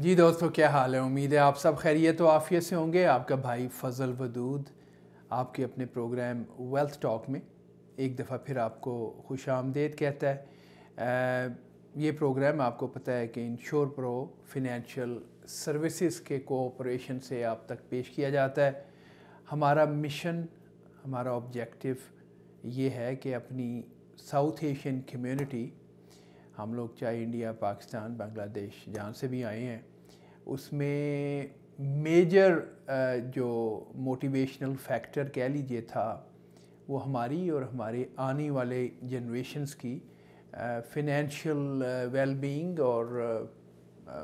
جی دوستو، کیا حال ہے؟ امید ہے آپ سب خیریت و عافیت سے ہوں گے۔ آپ کا بھائی فضل ودود آپ کے اپنے پروگرام ویلتھ ٹاک میں ایک دفعہ پھر آپ کو خوش آمدید کہتا ہے۔ یہ پروگرام آپ کو پتہ ہے کہ انشور پرو فنینشیل سروسز کے کوآپریشن سے آپ تک پیش کیا جاتا ہے۔ ہمارا مشن، ہمارا آبجیکٹو یہ ہے کہ اپنی ساؤتھ ایشین کمیونٹی، ہم لوگ چاہے انڈیا، پاکستان، بنگلہ دیش جہاں سے بھی آئے ہیں، اس میں میجر جو موٹیویشنل فیکٹر کہہ لیجیے تھا وہ ہماری اور ہمارے آنے والے جنریشنز کی فنینشیل ویل بینگ اور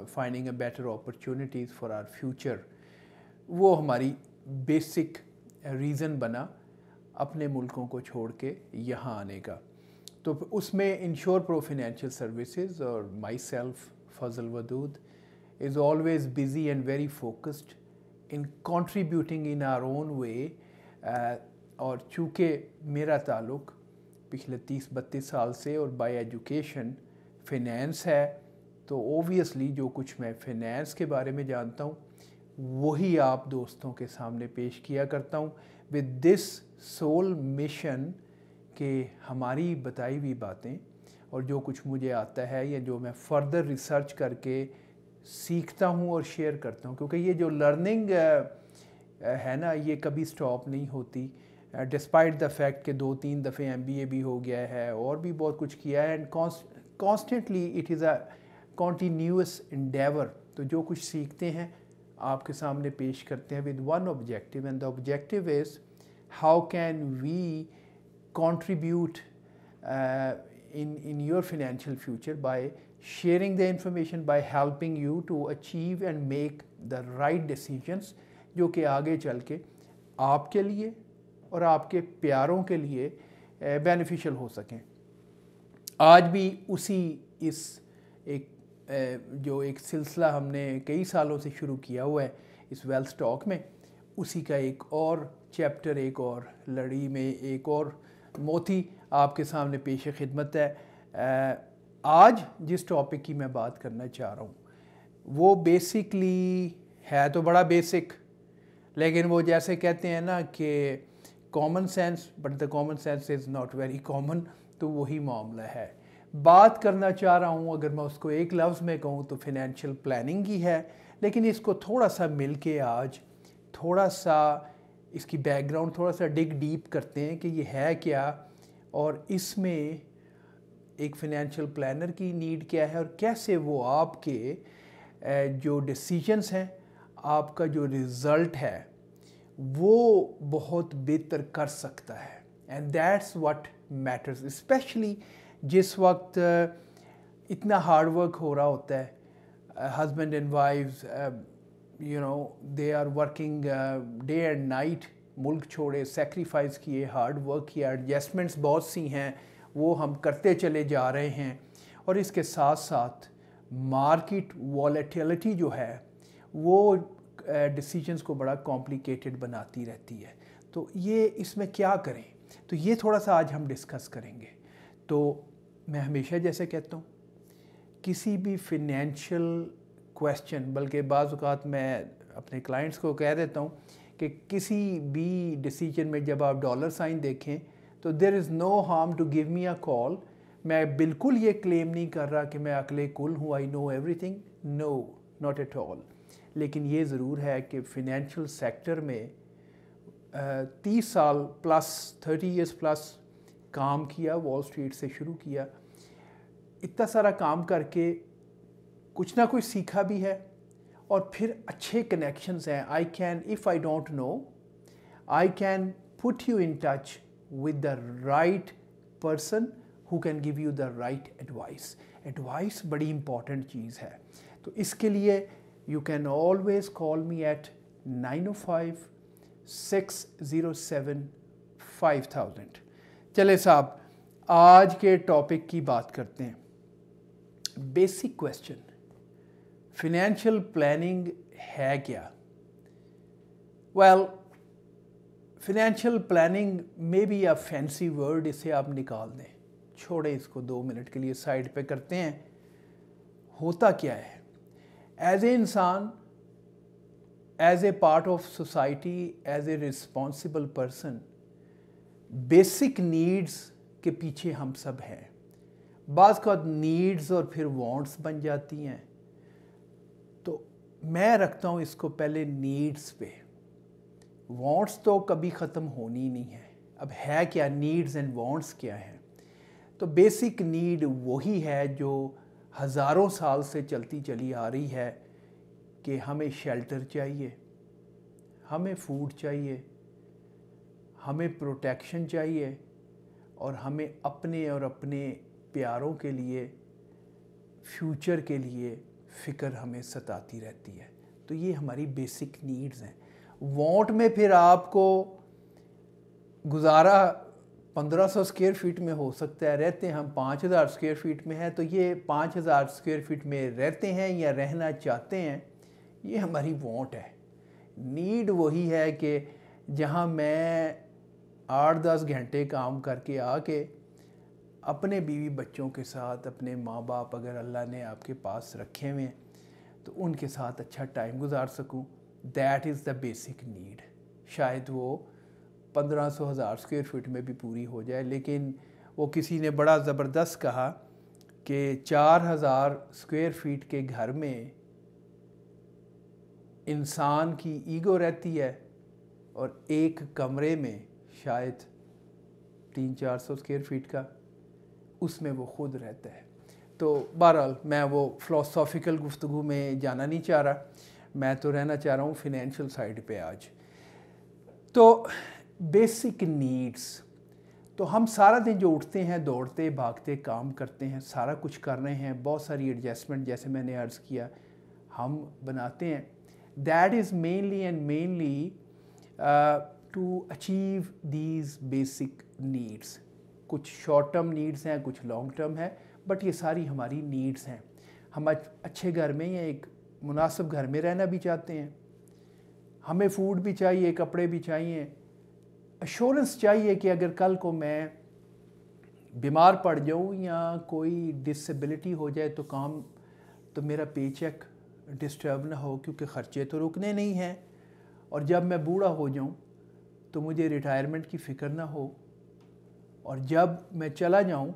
finding a better opportunities for our future, وہ ہماری بیسک ریزن بنا اپنے ملکوں کو چھوڑ کے یہاں آنے کا۔ تو اس میں انشور پرو فنینشیل سروسز اور my self Fazal Wadood is always busy and very focused in contributing in our own way، اور چونکہ میرا تعلق پچھلے 30-32 سال سے اور بائی ایجوکیشن فینانس ہے، تو اوبویسلی جو کچھ میں فینانس کے بارے میں جانتا ہوں وہی آپ دوستوں کے سامنے پیش کیا کرتا ہوں with this sole mission کہ ہماری بتائی ہوئی باتیں اور جو کچھ مجھے آتا ہے یا جو میں فردر ریسرچ کر کے سیکھتا ہوں اور شیئر کرتا ہوں، کیونکہ یہ جو لرننگ ہے نا، یہ کبھی سٹاپ نہیں ہوتی، ڈسپائٹ دا فیکٹ کہ 2-3 دفعے MBA بھی ہو گیا ہے اور بھی بہت کچھ کیا ہے، and constantly it is a continuous endeavour. تو جو کچھ سیکھتے ہیں آپ کے سامنے پیش کرتے ہیں with one objective, and the objective is how can we contribute in your financial future by sharing the information, by helping you to achieve and make the right decisions جو کہ آگے چل کے آپ کے لیے اور آپ کے پیاروں کے لیے بینیفیشل ہو سکیں۔ آج بھی اسی ایک سلسلہ ہم نے کئی سالوں سے شروع کیا ہوا ہے اس ویلتھ ٹاک میں، اسی کا ایک اور چیپٹر، ایک اور لڑی میں ایک اور موتی آپ کے سامنے پیش خدمت ہے۔ آج جس ٹاپک کی میں بات کرنا چاہ رہا ہوں وہ بیسکلی ہے تو بڑا بیسک، لیکن وہ جیسے کہتے ہیں نا کہ common sense, but the common sense is not very common, تو وہی معاملہ ہے۔ بات کرنا چاہ رہا ہوں، اگر میں اس کو ایک لفظ میں کہوں تو فنینشیل پلاننگ ہی ہے، لیکن اس کو تھوڑا سا مل کے آج تھوڑا سا اس کی بیک گراؤنڈ تھوڑا سا ڈگ ڈیپ کرتے ہیں کہ یہ ہے کیا، اور اس میں ایک فنینشیل پلانر کی نیڈ کیا ہے، اور کیسے وہ آپ کے جو ڈیسیجنز ہیں، آپ کا جو رزلٹ ہے وہ بہت بہتر کر سکتا ہے۔ And that's what matters, especially جس وقت اتنا ہارڈ ورک ہو رہا ہوتا ہے، husband and wives they are working day and night، ملک چھوڑے، سیکریفائز کیے، ہارڈ ورک کیا، ایڈجسٹمنٹس بہت سی ہیں وہ ہم کرتے چلے جا رہے ہیں، اور اس کے ساتھ ساتھ مارکیٹ والیٹیلٹی جو ہے وہ ڈیسیجنز کو بڑا کمپلیکیٹڈ بناتی رہتی ہے۔ تو یہ اس میں کیا کریں، تو یہ تھوڑا سا آج ہم ڈسکس کریں گے۔ تو میں ہمیشہ جیسے کہتا ہوں، کسی بھی فنینشیل کویسچن، بلکہ بعض اوقات میں اپنے کلائنٹس کو کہہ دیتا ہوں کہ کسی بھی ڈیسیجن میں جب آپ ڈالر سائن دیکھیں تو دیر از نو ہارم ٹو گیو می اے کال۔ میں بالکل یہ کلیم نہیں کر رہا کہ میں عقل کل ہوں، I know everything, no not at all, لیکن یہ ضرور ہے کہ فنینشیل سیکٹر میں 30 سال پلس، 30 ایئرس پلس کام کیا، وال اسٹریٹ سے شروع کیا، اتنا سارا کام کر کے کچھ نہ کچھ سیکھا بھی ہے، اور پھر اچھے کنیکشنز ہیں۔ I can, if I don't know, I can put you in touch with the right person who can give you the right advice. Advice بڑی امپورٹنٹ چیز ہے، تو اس کے لیے you can always call me at 905-607-5000۔ چلے صاحب، آج کے ٹاپک کی بات کرتے ہیں۔ بیسک کویسچن، فنینشیل پلاننگ ہے کیا؟ ویل، فنینشیل پلاننگ میں بی اے فینسی ورڈ، اسے آپ نکال دیں، چھوڑیں اس کو 2 منٹ کے لیے سائڈ پہ کرتے ہیں۔ ہوتا کیا ہے؟ ایز اے انسان، as a part of society, as a responsible person, basic needs کے پیچھے ہم سب ہیں۔ بعض کا نیڈز اور پھر وانٹس بن جاتی ہیں، تو میں رکھتا ہوں اس کو پہلے نیڈز پہ۔ وانٹس تو کبھی ختم ہونی نہیں ہے۔ اب ہے کیا نیڈز اینڈ وانٹس کیا ہیں؟ تو بیسک نیڈ وہی ہے جو ہزاروں سال سے چلتی چلی آ رہی ہے کہ ہمیں شیلٹر چاہیے، ہمیں فوڈ چاہیے، ہمیں پروٹیکشن چاہیے، اور ہمیں اپنے اور اپنے پیاروں کے لیے، فیوچر کے لیے فکر ہمیں ستاتی رہتی ہے۔ تو یہ ہماری بیسک نیڈز ہیں۔ وانٹ میں پھر آپ کو گزارا 1500 اسکوائر فٹ میں ہو سکتا ہے، رہتے ہیں ہم 5000 اسکوائر فٹ میں ہیں، تو یہ 5000 اسکوائر فٹ میں رہتے ہیں یا رہنا چاہتے ہیں، یہ ہماری وانٹ ہے۔ نیڈ وہی ہے کہ جہاں میں 8-10 گھنٹے کام کر کے آ کے اپنے بیوی بچوں کے ساتھ، اپنے ماں باپ اگر اللہ نے آپ کے پاس رکھے ہوئے ہیں تو ان کے ساتھ اچھا ٹائم گزار سکوں، that is the basic need. شاید وہ 1500-1000 اسکوائر فٹ میں بھی پوری ہو جائے، لیکن وہ کسی نے بڑا زبردست کہا کہ 4000 اسکوائر فٹ کے گھر میں انسان کی ایگو رہتی ہے، اور ایک کمرے میں شاید 300-400 اسکوائر فٹ کا، اس میں وہ خود رہتا ہے۔ تو بہرحال میں وہ فلاسافیکل گفتگو میں جانا نہیں چاہ رہا، میں تو رہنا چاہ رہا ہوں فینینشیل سائڈ پہ آج۔ تو بیسک نیڈز، تو ہم سارا دن جو اٹھتے ہیں، دوڑتے بھاگتے کام کرتے ہیں، سارا کچھ کر رہے ہیں، بہت ساری ایڈجسٹمنٹ جیسے میں نے عرض کیا ہم بناتے ہیں۔ That is mainly and mainly to achieve these basic needs. کچھ شارٹ ٹرم نیڈس ہیں، کچھ لانگ ٹرم ہے، بٹ یہ ساری ہماری نیڈس ہیں۔ ہم اچھے گھر میں یا ایک مناسب گھر میں رہنا بھی چاہتے ہیں، ہمیں فوڈ بھی چاہیے، کپڑے بھی چاہیے، ایشورنس چاہیے کہ اگر کل کو میں بیمار پڑ جاؤں یا کوئی ڈسیبلٹی ہو جائے تو کام، تو میرا پے چیک ڈسٹرب نہ ہو، کیونکہ خرچے تو رکنے نہیں ہیں، اور جب میں بوڑھا ہو جاؤں تو مجھے ریٹائرمنٹ کی فکر نہ ہو، اور جب میں چلا جاؤں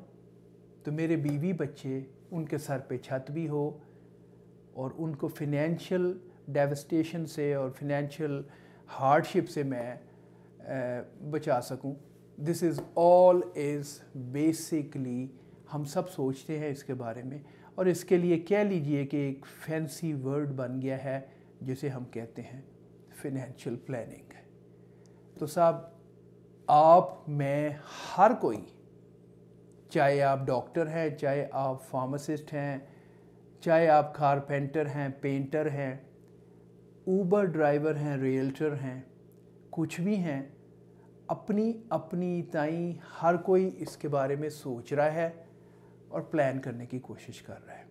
تو میرے بیوی بچے ان کے سر پہ چھت بھی ہو، اور ان کو فینینشیل ڈیوسٹیشن سے اور فینینشیل ہارڈشپ سے میں بچا سکوں۔ دس از آل از بیسکلی ہم سب سوچتے ہیں اس کے بارے میں، اور اس کے لیے کہہ لیجئے کہ ایک فینسی ورڈ بن گیا ہے جسے ہم کہتے ہیں فینینشیل پلاننگ۔ تو صاحب، آپ میں ہر کوئی، چاہے آپ ڈاکٹر ہیں، چاہے آپ فارماسسٹ ہیں، چاہے آپ کارپینٹر ہیں، پینٹر ہیں، اوبر ڈرائیور ہیں، ریلٹر ہیں، کچھ بھی ہیں، اپنی اپنی تائیں ہر کوئی اس کے بارے میں سوچ رہا ہے اور پلان کرنے کی کوشش کر رہا ہے،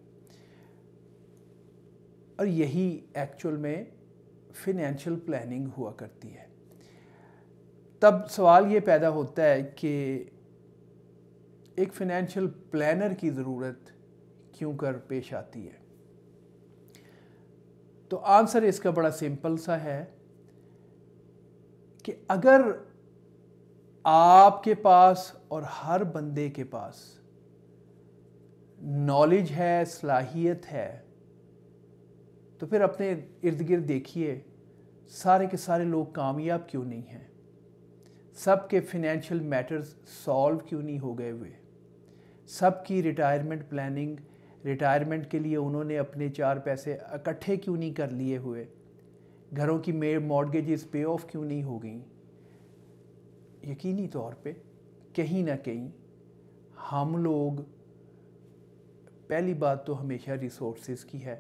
اور یہی ایکچول میں فینینشیل پلاننگ ہوا کرتی ہے۔ تب سوال یہ پیدا ہوتا ہے کہ ایک فینینشیل پلانر کی ضرورت کیوں کر پیش آتی ہے؟ تو آنسر اس کا بڑا سمپل سا ہے کہ اگر آپ کے پاس اور ہر بندے کے پاس نالج ہے، صلاحیت ہے، تو پھر اپنے ارد گرد دیکھیے سارے کے سارے لوگ کامیاب کیوں نہیں ہیں؟ سب کے فینینشیل میٹرز سالو کیوں نہیں ہو گئے ہوئے؟ سب کی ریٹائرمنٹ پلاننگ، ریٹائرمنٹ کے لیے انہوں نے اپنے 4 پیسے اکٹھے کیوں نہیں کر لیے ہوئے؟ گھروں کی مارگیجز پے آف کیوں نہیں ہو گئیں؟ یقینی طور پہ کہیں نہ کہیں ہم لوگ، پہلی بات تو ہمیشہ ریسورسز کی ہے،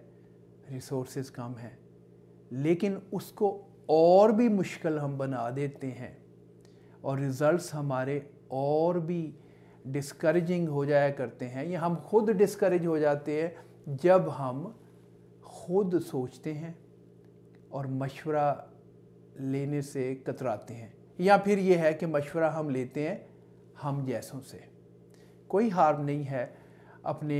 ریسورسز کم ہیں، لیکن اس کو اور بھی مشکل ہم بنا دیتے ہیں، اور ریزلٹس ہمارے اور بھی ڈسکریجنگ ہو جایا کرتے ہیں، یا ہم خود ڈسکریج ہو جاتے ہیں جب ہم خود سوچتے ہیں اور مشورہ لینے سے کتراتے ہیں، یا پھر یہ ہے کہ مشورہ ہم لیتے ہیں ہم جیسوں سے۔ کوئی ہارم نہیں ہے اپنے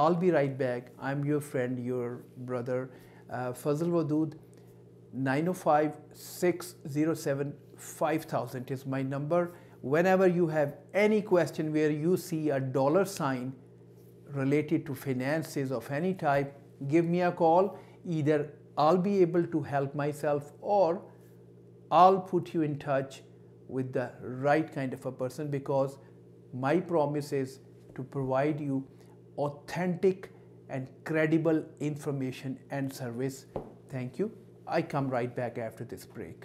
I'll be right back. I'm your friend, your brother, Fazl Wadud. 905-607-5000 is my number. Whenever you have any question where you see a dollar sign related to finances of any type, give me a call. Either I'll be able to help myself or I'll put you in touch with the right kind of a person, because my promise is to provide you authentic and credible information and service. Thank you. I come right back after this break.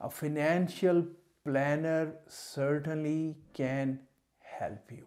a financial planner certainly can help you।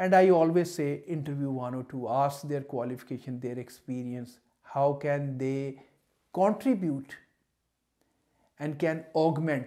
and I always say interview 1 or 2, ask their qualification, their experience, how can they contribute and can augment,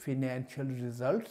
financial results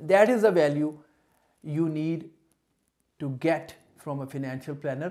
That is the value you need to get from a financial planner।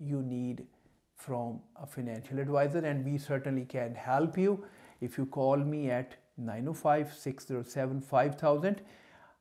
you need from a financial advisor, and we certainly can help you if you call me at 905-607-5000।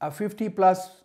50+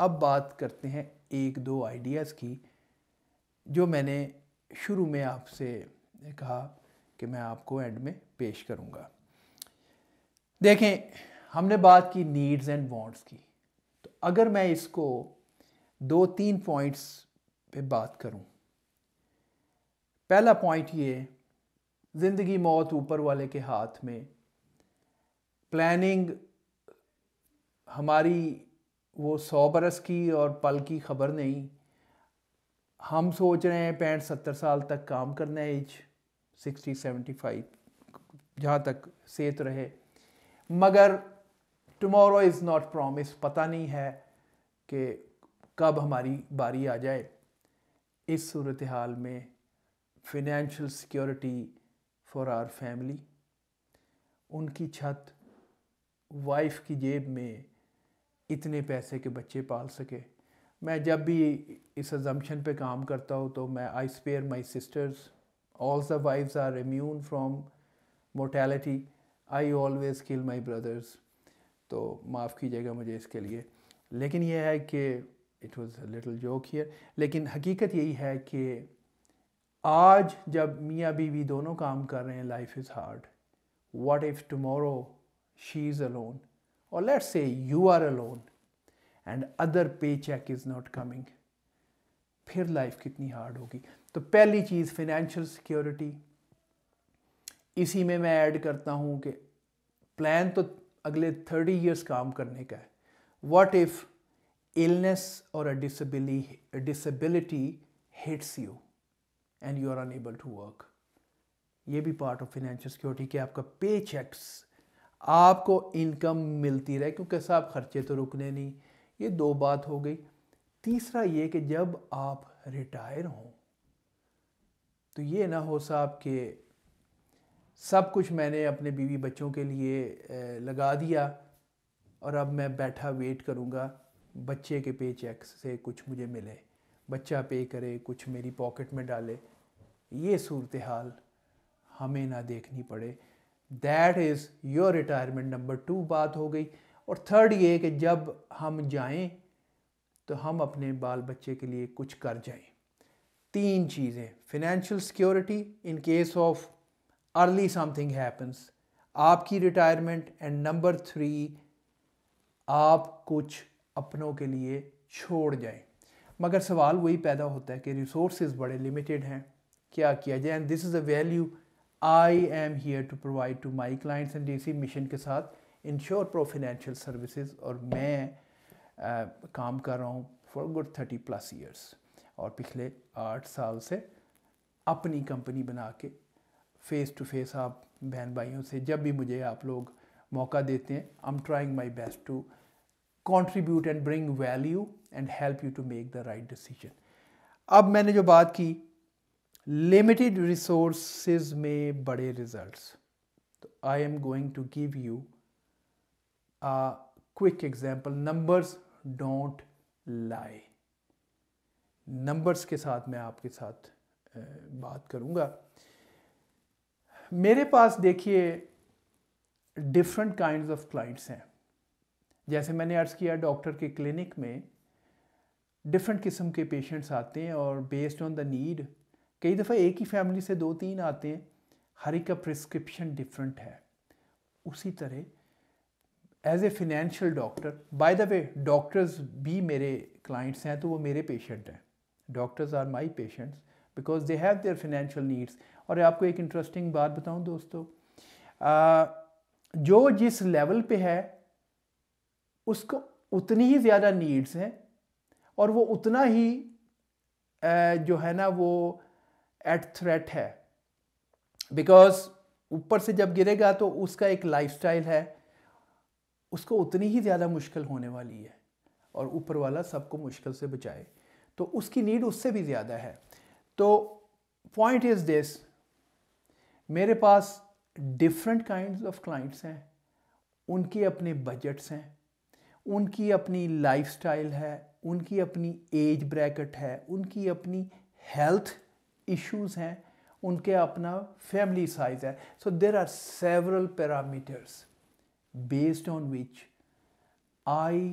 اب بات کرتے ہیں ایک دو ideas کی جو میں نے شروع میں آپ سے کہا کہ میں آپ کو اینڈ میں پیش کروں گا. دیکھیں ہم نے بات کی نیڈز اینڈ وانٹس کی, تو اگر میں اس کو 2-3 پوائنٹس پہ بات کروں. پہلا پوائنٹ یہ, زندگی موت اوپر والے کے ہاتھ میں, پلاننگ ہماری وہ 100 برس کی اور پل کی خبر نہیں. ہم سوچ رہے ہیں 65-70 سال تک کام کرنا ہے, ایج 60-75 جہاں تک صحت رہے, مگر ٹمورو از ناٹ پرومس, پتہ نہیں ہے کہ کب ہماری باری آ جائے. اس صورتحال میں financial security for our family, ان کی چھت, وائف کی جیب میں اتنے پیسے کے بچے پال سکے. میں جب بھی اس ازمپشن پہ کام کرتا ہوں تو میں I spare my sisters, all the wives are immune from mortality, I always kill my brothers. تو معاف کیجیے گا مجھے اس کے لیے, لیکن یہ ہے کہ it was a little joke here. لیکن حقیقت یہی ہے کہ آج جب میاں بیوی دونوں کام کر رہے ہیں, life is hard. What if tomorrow she is alone, or let's say you are alone and other paycheck is not coming, پھر لائف کتنی ہارڈ ہوگی. تو پہلی چیز فائنینشیل سیکیورٹی. اسی میں ایڈ کرتا ہوں کہ پلان تو اگلے 30 ایئرس کام کرنے کا ہے. What if illness or a disability hits you and you are unable to work. یہ بھی پارٹ آف فائنینشیل سیکیورٹی کہ آپ کا پے چیکس, آپ کو انکم ملتی رہے, کیونکہ صاحب خرچے تو رکنے نہیں. یہ 2 بات ہو گئی. تیسرا یہ کہ جب آپ ریٹائر ہوں تو یہ نہ ہو صاحب کہ سب کچھ میں نے اپنے بیوی بچوں کے لیے لگا دیا اور اب میں بیٹھا ویٹ کروں گا بچے کے پے چیک سے کچھ مجھے ملے, بچہ پے کرے, کچھ میری پاکٹ میں ڈالے. یہ صورتحال ہمیں نہ دیکھنی پڑے. That is your retirement. Number 2 بات ہو گئی. اور تھرڈ یہ کہ جب ہم جائیں تو ہم اپنے بال بچے کے لیے کچھ کر جائیں. 3 چیزیں, financial security in case of early some thing happens, آپ کی ریٹائرمنٹ, اینڈ نمبر 3 آپ کچھ اپنوں کے لیے چھوڑ جائیں. مگر سوال وہی پیدا ہوتا ہے کہ ریسورسز بڑے لمیٹڈ ہیں, کیا کیا جائے. And this is a value I am here to provide to my clients and اسی مشن کے ساتھ انشور پرو فائنینشیل سروسز. اور میں کام کر رہا ہوں فار گڈ 30+ ایئرس, اور پچھلے 8 سال سے اپنی کمپنی بنا کے فیس ٹو فیس آپ بہن بھائیوں سے جب بھی مجھے آپ لوگ موقع دیتے ہیں, I am trying my best to contribute and bring value and help you to make the right decision. اب میں نے جو بات کی limited resources میں بڑے results, تو I am going to give you a quick example. Numbers don't lie. Numbers کے ساتھ میں آپ کے ساتھ بات کروں گا. میرے پاس دیکھیے different kinds of clients ہیں. جیسے میں نے عرض کیا ڈاکٹر کے کلینک میں ڈفرینٹ قسم کے پیشنٹس آتے ہیں اور بیسڈ آن دا نیڈ, کئی دفعہ ایک ہی فیملی سے 2-3 آتے ہیں, ہر ایک کا پرسکرپشن ڈفرینٹ ہے. اسی طرح as a financial doctor, by the way doctors بھی میرے کلائنٹس ہیں تو وہ میرے پیشنٹ ہیں. Doctors are my patients because they have their financial needs. اور آپ کو ایک انٹرسٹنگ بات بتاؤں دوستو, جو جس لیول پہ ہے اس کو اتنی ہی زیادہ نیڈز ہیں اور وہ اتنا ہی جو ہے نا وہ ایٹ تھریٹ ہے, بیکاز اوپر سے جب گرے گا تو اس کا ایک لائف سٹائل ہے, اس کو اتنی ہی زیادہ مشکل ہونے والی ہے, اور اوپر والا سب کو مشکل سے بچائے تو اس کی نیڈ اس سے بھی زیادہ ہے. تو پوائنٹ از دس, میرے پاس ڈفرینٹ کائنڈز آف کلائنٹس ہیں, ان کے اپنے بجٹس ہیں, ان کی اپنی لائف سٹائل ہے, ان کی اپنی ایج بریکٹ ہے, ان کی اپنی ہیلتھ ایشوز ہیں, ان کے اپنا فیملی سائز ہے. So there are several parameters based on which I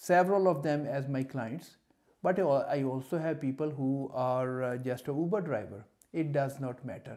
several of them as my clients, but I also have people who are just a Uber driver. It does not matter.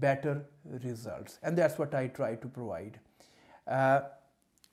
better results, and that's what I try to provide.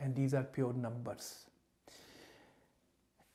and these are pure numbers.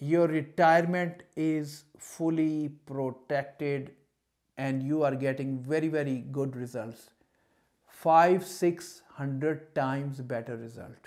your retirement is fully protected and you are getting very very good results, 500-600 times better result,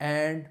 and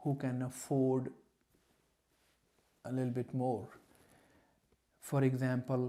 who can afford a little bit more. For example,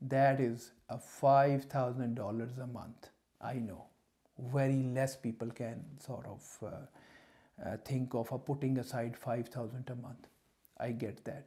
that is a $5,000 a month. I know very less people can sort of think of putting aside 5,000 a month. I get that.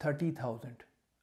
30,000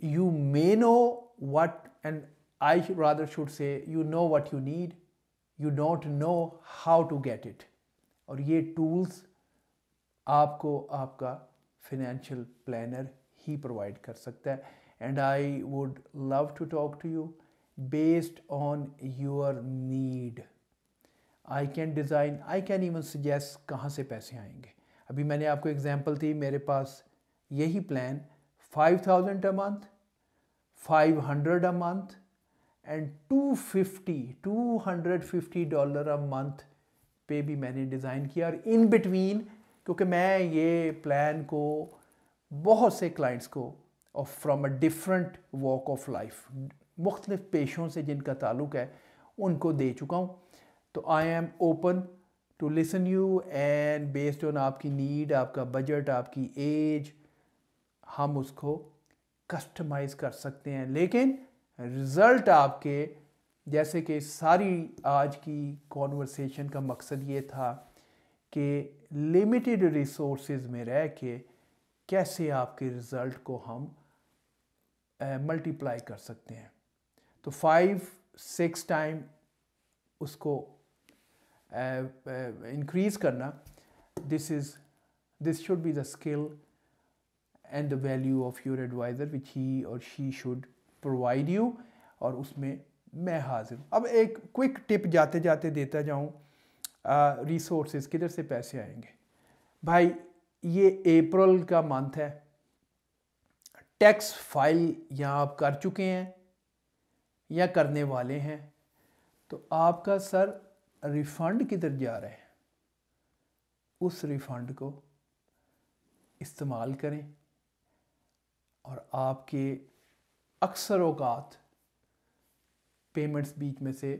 you may know what, and I rather should say, you know what you need, you don't know how to get it. اور یہ tools آپ کو آپ کا financial planner ہی provide کر سکتا ہے. And I would love to talk to you based on your need. I can design, I can even suggest کہاں سے پیسے آئیں گے. ابھی میں نے آپ کو ایگزامپل دی, میرے پاس یہی plan 5000 a month, 500 a month and $250 a month پہ بھی میں نے ڈیزائن کیا. اور ان بٹوین, کیونکہ میں یہ پلان کو بہت سے کلائنٹس کو from a different walk of life, مختلف پیشوں سے جن کا تعلق ہے, ان کو دے چکا ہوں. تو I am open to listen you and based on آپ کی نیڈ, آپ کا بجٹ, آپ کی ایج, ہم اس کو کسٹمائز کر سکتے ہیں. لیکن رزلٹ آپ کے, جیسے کہ ساری آج کی کانورسیشن کا مقصد یہ تھا کہ لمیٹڈ ریسورسز میں رہ کے کیسے آپ کے رزلٹ کو ہم ملٹیپلائی کر سکتے ہیں. تو 5-6 ٹائم اس کو انکریز کرنا, this should be the skill and the value of your advisor which he or she should provide you, اور اس میں میں حاضر ہوں. اب ایک کوئک ٹپ جاتے جاتے دیتا جاؤں, ریسورسز کدھر سے پیسے آئیں گے. بھائی یہ اپریل کا منتھ ہے, ٹیکس فائل یا آپ کر چکے ہیں یا کرنے والے ہیں, تو آپ کا سر ریفنڈ کدھر جا رہا ہے, اس ریفنڈ کو استعمال کریں. اور آپ کے اکثر اوقات پیمنٹس بیچ میں سے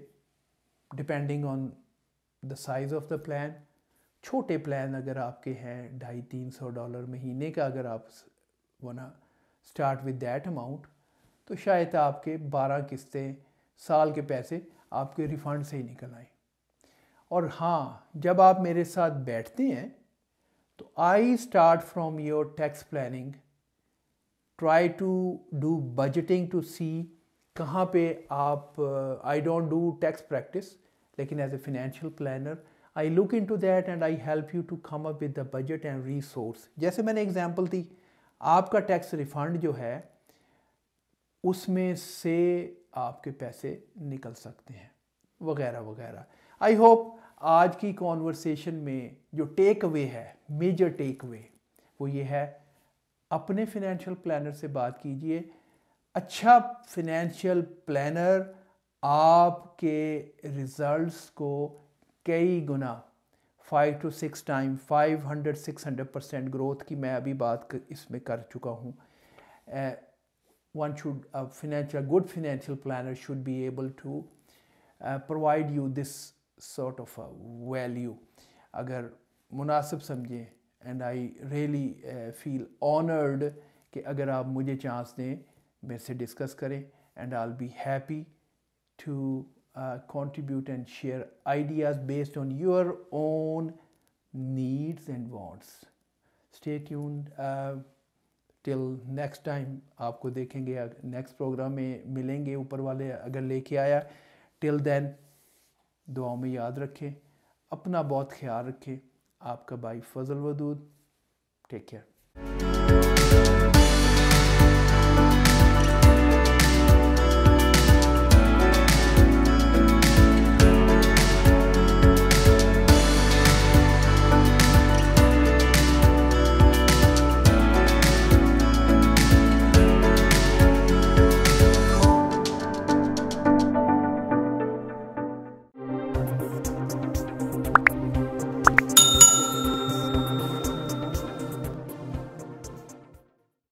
depending on the size of the plan, چھوٹے پلان اگر آپ کے ہیں $250-300 مہینے کا, اگر آپ ونا اسٹارٹ ود دیٹ اماؤنٹ, تو شاید آپ کے 12 قسطیں سال کے پیسے آپ کے ریفنڈ سے ہی نکل آئیں. اور ہاں, جب آپ میرے ساتھ بیٹھتے ہیں تو I start from your tax planning, try to do budgeting to see کہاں پہ آپ, I don't do tax practice, لیکن as a financial planner I look into that and I help you to come up with the budget and resource. جیسے میں نے example دی, آپ کا tax refund جو ہے اس میں سے آپ کے پیسے نکل سکتے ہیں, وغیرہ وغیرہ. آئی ہوپ آج کی کانورسیشن میں جو ٹیک اوے ہے, میجر ٹیک اوے, وہ یہ ہے, اپنے فائنینشیل پلانر سے بات کیجئے. اچھا فائنینشیل پلانر آپ کے ریزلٹس کو کئی گنا 5 to 6 ٹائم 500-600% گروتھ کی میں ابھی بات اس میں کر چکا ہوں. One should, a good financial planner should be able to provide you this sort of value اگر مناسب سمجھیں. And I really feel honoured کہ اگر آپ مجھے چانس دیں میرے سے ڈسکس کریں, and I will be happy to contribute and share ideas based on your own needs and wants. Stay tuned till next time. آپ کو دیکھیں گے نیکسٹ پروگرام میں ملیں گے, اوپر والے اگر لے کے آیا. till then دعاؤں میں یاد رکھیں, اپنا بہت خیال رکھیں. آپ کا بھائی فضل ودود. Take care.